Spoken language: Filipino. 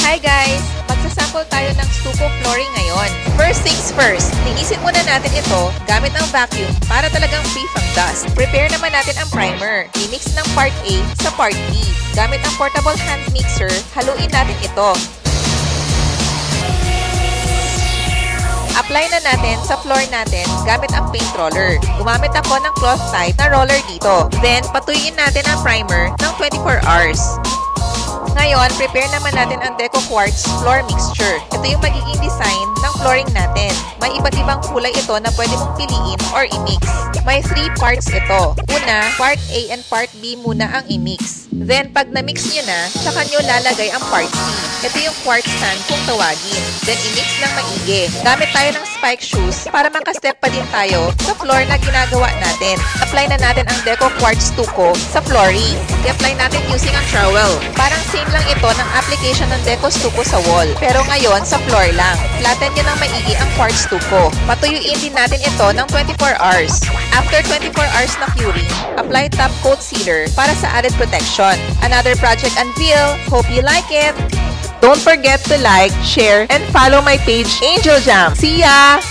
Hi guys! Magsasample tayo ng stucco flooring ngayon. First things first, linisin muna natin ito gamit ang vacuum para talagang free from dust. Prepare naman natin ang primer. I-mix ng part A sa part B. Gamit ang portable hand mixer, haluin natin ito. Apply na natin sa floor natin gamit ang paint roller. Gumamit ako ng cloth type na roller dito. Then, patuyuin natin ang primer ng 24 hours. Ngayon, prepare naman natin ang Deco Quartz Floor Mixture. Ito yung magiging design ng flooring natin. May iba't ibang kulay ito na pwede mong piliin or i-mix. May 3 parts ito. Una, part A and part B muna ang i-mix. Then, pag na-mix nyo na, saka nyo lalagay ang part C. Ito yung quartz sand kung tawagin. Then, i-mix ng maigi. Gamit tayo ng spike shoes para makastep pa din tayo sa floor na ginagawa natin. Apply na natin ang Deco Quartz Stucco sa flooring. I-apply natin using ang trowel. Parang same lang ito ng application ng Deco Stucco sa wall. Pero ngayon, sa floor lang. Flatten nyo ng maigi ang quartz stucco. Patuyuin din natin ito ng 24 hours. After 24 hours na curing, apply top coat sealer para sa added protection. Another project unveil. Hope you like it! Don't forget to like, share, and follow my page, Angel Jam. See ya!